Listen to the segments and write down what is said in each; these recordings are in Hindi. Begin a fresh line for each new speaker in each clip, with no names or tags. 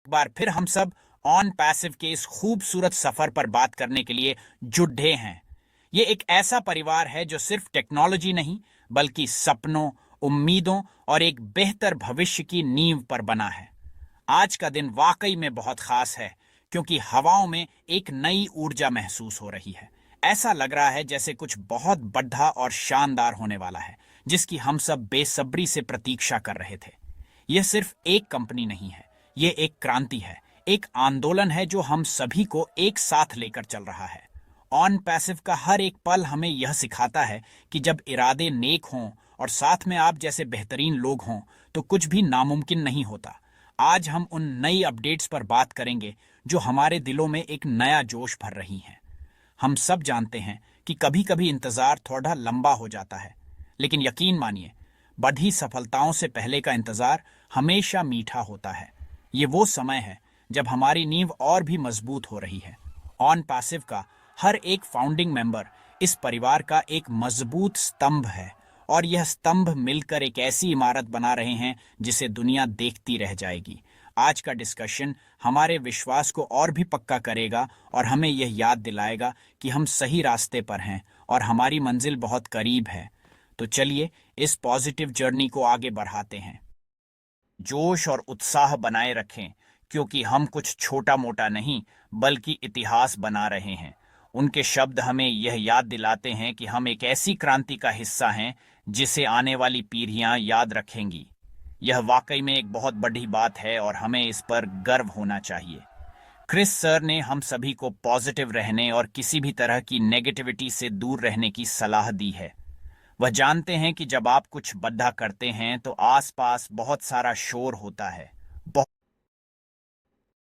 एक बार फिर हम सब ऑन पैसिव के इस खूबसूरत सफर पर बात करने के लिए जुटे हैं। ये एक ऐसा परिवार है जो सिर्फ टेक्नोलॉजी नहीं बल्कि सपनों, उम्मीदों और एक बेहतर भविष्य की नींव पर बना है। आज का दिन वाकई में बहुत खास है क्योंकि हवाओं में एक नई ऊर्जा महसूस हो रही है। ऐसा लग रहा है जैसे कुछ बहुत बड़ा और शानदार होने वाला है, जिसकी हम सब बेसब्री से प्रतीक्षा कर रहे थे। यह सिर्फ एक कंपनी नहीं है, यह एक क्रांति है, एक आंदोलन है जो हम सभी को एक साथ लेकर चल रहा है। ऑन पैसिव का हर एक पल हमें यह सिखाता है कि जब इरादे नेक हों और साथ में आप जैसे बेहतरीन लोग हों तो कुछ भी नामुमकिन नहीं होता। आज हम उन नई अपडेट्स पर बात करेंगे जो हमारे दिलों में एक नया जोश भर रही हैं। हम सब जानते हैं कि कभी कभी इंतजार थोड़ा लंबा हो जाता है, लेकिन यकीन मानिए, बड़ी सफलताओं से पहले का इंतजार हमेशा मीठा होता है। ये वो समय है जब हमारी नींव और भी मजबूत हो रही है। ऑन पैसिव का हर एक फाउंडिंग मेंबर इस परिवार का एक मजबूत स्तंभ है और यह स्तंभ मिलकर एक ऐसी इमारत बना रहे हैं जिसे दुनिया देखती रह जाएगी। आज का डिस्कशन हमारे विश्वास को और भी पक्का करेगा और हमें यह याद दिलाएगा कि हम सही रास्ते पर हैं और हमारी मंजिल बहुत करीब है। तो चलिए इस पॉजिटिव जर्नी को आगे बढ़ाते हैं। जोश और उत्साह बनाए रखें क्योंकि हम कुछ छोटा मोटा नहीं बल्कि इतिहास बना रहे हैं। उनके शब्द हमें यह याद दिलाते हैं कि हम एक ऐसी क्रांति का हिस्सा हैं जिसे आने वाली पीढ़ियां याद रखेंगी। यह वाकई में एक बहुत बड़ी बात है और हमें इस पर गर्व होना चाहिए। क्रिस सर ने हम सभी को पॉजिटिव रहने और किसी भी तरह की नेगेटिविटी से दूर रहने की सलाह दी है। वह जानते हैं कि जब आप कुछ बड़ा करते हैं तो आसपास बहुत सारा शोर होता है।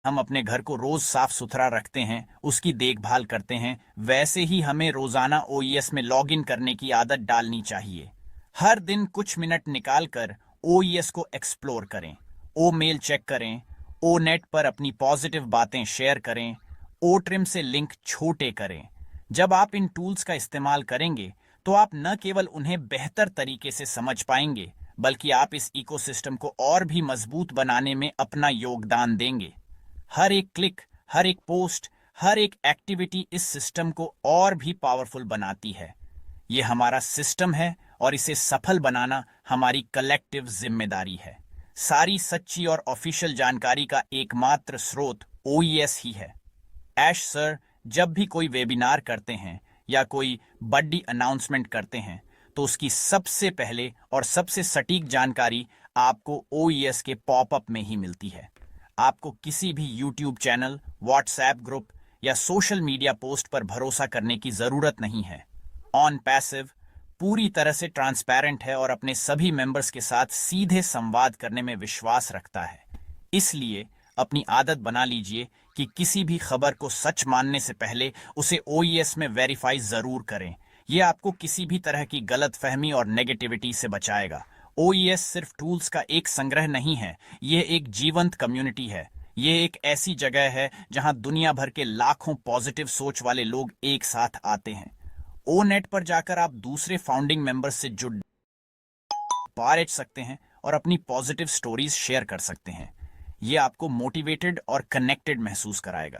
हम अपने घर को रोज साफ सुथरा रखते हैं, उसकी देखभाल करते हैं, वैसे ही हमें रोजाना ओईएस में लॉगिन करने की आदत डालनी चाहिए। हर दिन कुछ मिनट निकालकर ओईएस को एक्सप्लोर करें, ओ मेल चेक करें, ओ नेट पर अपनी पॉजिटिव बातें शेयर करें, ओ ट्रिम से लिंक छोटे करें। जब आप इन टूल्स का इस्तेमाल करेंगे तो आप न केवल उन्हें बेहतर तरीके से समझ पाएंगे बल्कि आप इस इकोसिस्टम को और भी मजबूत बनाने में अपना योगदान देंगे। हर एक क्लिक, हर एक पोस्ट, हर एक एक्टिविटी इस सिस्टम को और भी पावरफुल बनाती है। ये हमारा सिस्टम है और इसे सफल बनाना हमारी कलेक्टिव जिम्मेदारी है। सारी सच्ची और ऑफिशियल जानकारी का एकमात्र स्रोत ओईएस ही है। ऐश सर जब भी कोई वेबिनार करते हैं या कोई बड़ी अनाउंसमेंट करते हैं तो उसकी सबसे पहले और सबसे सटीक जानकारी आपको ओईएस के पॉपअप में ही मिलती है। आपको किसी भी यूट्यूब चैनल, व्हाट्सएप ग्रुप या सोशल मीडिया पोस्ट पर भरोसा करने की जरूरत नहीं है। ऑन पैसिव पूरी तरह से ट्रांसपेरेंट है और अपने सभी मेंबर्स के साथ सीधे संवाद करने में विश्वास रखता है। इसलिए अपनी आदत बना लीजिए कि किसी भी खबर को सच मानने से पहले उसे ओईएस में वेरीफाई जरूर करें। यह आपको किसी भी तरह की गलतफहमी और नेगेटिविटी से बचाएगा। ओईएस सिर्फ टूल्स का एक संग्रह नहीं है, यह एक जीवंत कम्युनिटी है। यह एक ऐसी जगह है जहां दुनिया भर के लाखों पॉजिटिव सोच वाले लोग एक साथ आते हैं। ओ नेट पर जाकर आप दूसरे फाउंडिंग मेंबर्स से जुड़ पा सकते हैं और अपनी पॉजिटिव स्टोरीज शेयर कर सकते हैं। यह आपको मोटिवेटेड और कनेक्टेड महसूस कराएगा।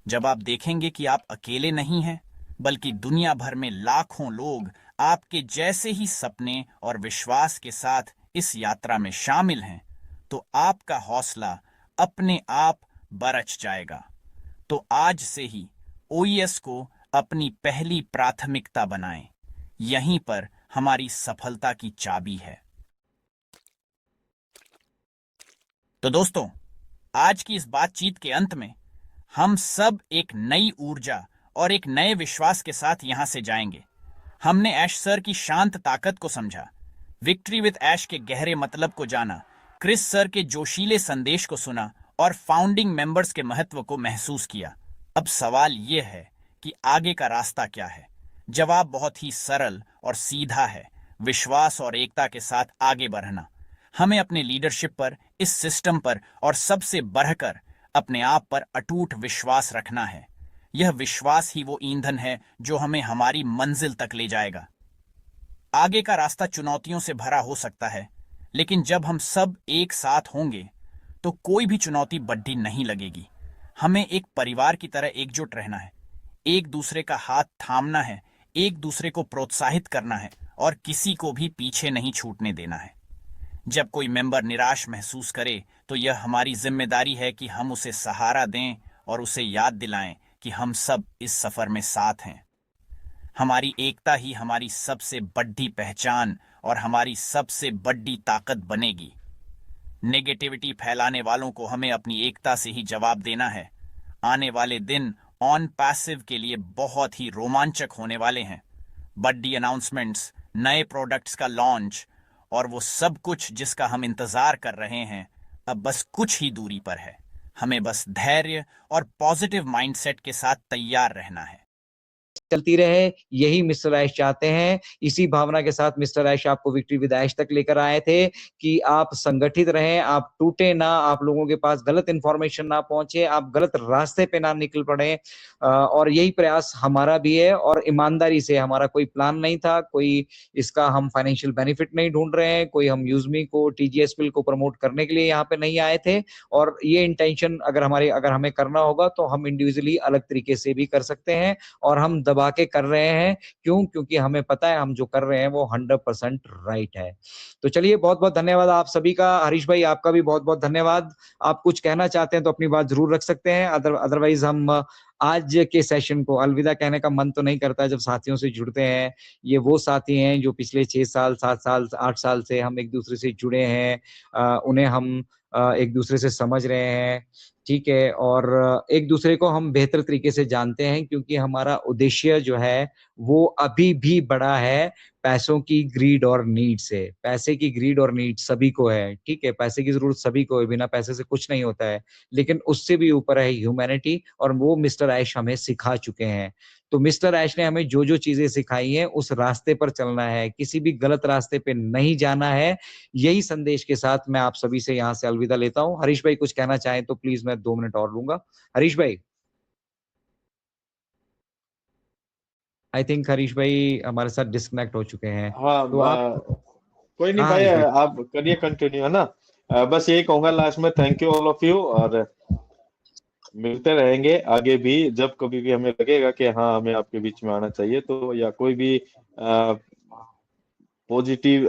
जब आप देखेंगे कि आप अकेले नहीं हैं बल्कि दुनिया भर में लाखों लोग आपके जैसे ही सपने और विश्वास के साथ इस यात्रा में शामिल हैं, तो आपका हौसला अपने आप बरछ जाएगा। तो आज से ही ओईएस को अपनी पहली प्राथमिकता बनाएं। यहीं पर हमारी सफलता की चाबी है। तो दोस्तों, आज की इस बातचीत के अंत में हम सब एक नई ऊर्जा और एक नए विश्वास के साथ यहां से जाएंगे। हमने ऐश सर की शांत ताकत को समझा, विक्ट्री विद ऐश के गहरे मतलब को जाना, क्रिस सर के जोशीले संदेश को सुना और फाउंडिंग मेंबर्स के महत्व को महसूस किया। अब सवाल यह है कि आगे का रास्ता क्या है। जवाब बहुत ही सरल और सीधा है, विश्वास और एकता के साथ आगे बढ़ना। हमें अपने लीडरशिप पर, इस सिस्टम पर और सबसे बढ़कर अपने आप पर अटूट विश्वास रखना है। यह विश्वास ही वो ईंधन है जो हमें हमारी मंजिल तक ले जाएगा। आगे का रास्ता चुनौतियों से भरा हो सकता है, लेकिन जब हम सब एक साथ होंगे तो कोई भी चुनौती बड्डी नहीं लगेगी। हमें एक परिवार की तरह एकजुट रहना है, एक दूसरे का हाथ थामना है, एक दूसरे को प्रोत्साहित करना है और किसी को भी पीछे नहीं छूटने देना है। जब कोई मेंबर निराश महसूस करे तो यह हमारी जिम्मेदारी है कि हम उसे सहारा दें और उसे याद दिलाएं कि हम सब इस सफर में साथ हैं। हमारी एकता ही हमारी सबसे बड़ी पहचान और हमारी सबसे बड़ी ताकत बनेगी। नेगेटिविटी फैलाने वालों को हमें अपनी एकता से ही जवाब देना है। आने वाले दिन ऑन पैसिव के लिए बहुत ही रोमांचक होने वाले हैं। बड़ी अनाउंसमेंट्स, नए प्रोडक्ट्स का लॉन्च और वो सब कुछ जिसका हम इंतजार कर रहे हैं अब बस कुछ ही दूरी पर है। हमें बस धैर्य और पॉजिटिव माइंडसेट के साथ तैयार रहना है।
चलती रहे, यही मिस्टर ऐश चाहते हैं। इसी भावना के साथ मिस्टर ऐश आपको विक्ट्री विद ऐश तक लेकर आए थे कि आप संगठित रहें, आप टूटे ना, आप लोगों के पास गलत इंफॉर्मेशन ना पहुंचे, आप गलत रास्ते पे ना निकल पड़े। और यही प्रयास हमारा भी है और ईमानदारी से, हमारा कोई प्लान नहीं था, कोई इसका हम फाइनेंशियल बेनिफिट नहीं ढूंढ रहे हैं, कोई हम यूजमी को, टीजीएसपीएल को प्रमोट करने के लिए यहाँ पे नहीं आए थे। और ये इंटेंशन अगर हमें करना होगा तो हम इंडिविजुअली अलग तरीके से भी कर सकते हैं और हम दबा के कर रहे हैं। क्यों? क्योंकि हमें पता है हम जो कर रहे हैं वो 100% राइट है। तो चलिए, बहुत-बहुत धन्यवाद आप सभी का। हरीश भाई, आपका भी बहुत-बहुत धन्यवाद। आप कुछ कहना चाहते हैं तो अपनी बात ज़रूर रख सकते हैं। अदरवाइज़ हम आज के सेशन को अलविदा कहने का मन तो नहीं करता जब साथियों से जुड़ते हैं। ये वो साथी हैं जो पिछले 6 साल, 7 साल, 8 साल से हम एक-दूसरे से जुड़े हैं। उन्हें हम एक-दूसरे से समझ रहे हैं, ठीक है? और एक-दूसरे को हम बेहतर तरीके से जानते हैं क्योंकि हमारा उद्देश्य जो है, वो अभी भी बड़ा है पैसों की ग्रीड और नीड से। पैसे की ग्रीड और नीड सभी को है, ठीक है? पैसे की ज़रूरत सभी को है, बिना पैसे से कुछ नहीं होता है। लेकिन उससे भी ऊपर है ह्यूमैनिटी और वो मिस्टर ऐश हमें सिखा चुके हैं। तो मिस्टर ऐश ने हमें जो-जो चीज़ें सिखाई हैं, उस रास्ते पर चलना है, किसी भी गलत रास्ते पे नहीं जाना है। यही संदेश के साथ मैं आप सभी से यहाँ से अलविदा लेता हूँ। हरीश भाई कुछ कहना चाहें तो प्लीज़ मैं 2 मिनट और लूँगा। हरीश भाई? आई थिंक हरीश भाई हमारे साथ डिस्कनेक्ट हो चुके हैं।
हाँ,
तो आप
कोई नहीं
हाँ,
भाई,
हरीश भाई।
आप करिए कंटिन्यू, है ना। बस यही कहूंगा लास्ट में, thank you all of you, और मिलते रहेंगे आगे भी। जब कभी भी हमें लगेगा कि हाँ हमें आपके बीच में आना चाहिए, तो या कोई भी पॉजिटिव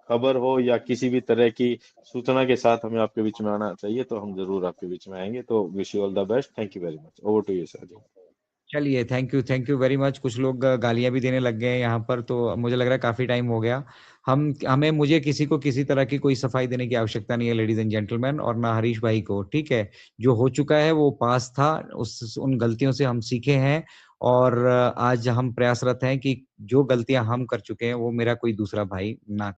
खबर हो या किसी भी तरह की सूचना के साथ हमें आपके बीच में आना चाहिए, तो हम जरूर आपके बीच में आएंगे। तो wish you all the best. Thank you very much. Over to you sir.
चलिए, थैंक यू वेरी मच। कुछ लोग गालियाँ भी देने लग गए हैं यहाँ पर, तो मुझे लग रहा है काफ़ी टाइम हो गया। मुझे किसी को किसी तरह की कोई सफाई देने की आवश्यकता नहीं है लेडीज़ एंड जेंटलमैन, और ना हरीश भाई को, ठीक है? जो हो चुका है वो पास्ट था, उन गलतियों से हम सीखे हैं और आज हम प्रयासरत हैं कि जो गलतियाँ हम कर चुके हैं वो मेरा कोई दूसरा भाई ना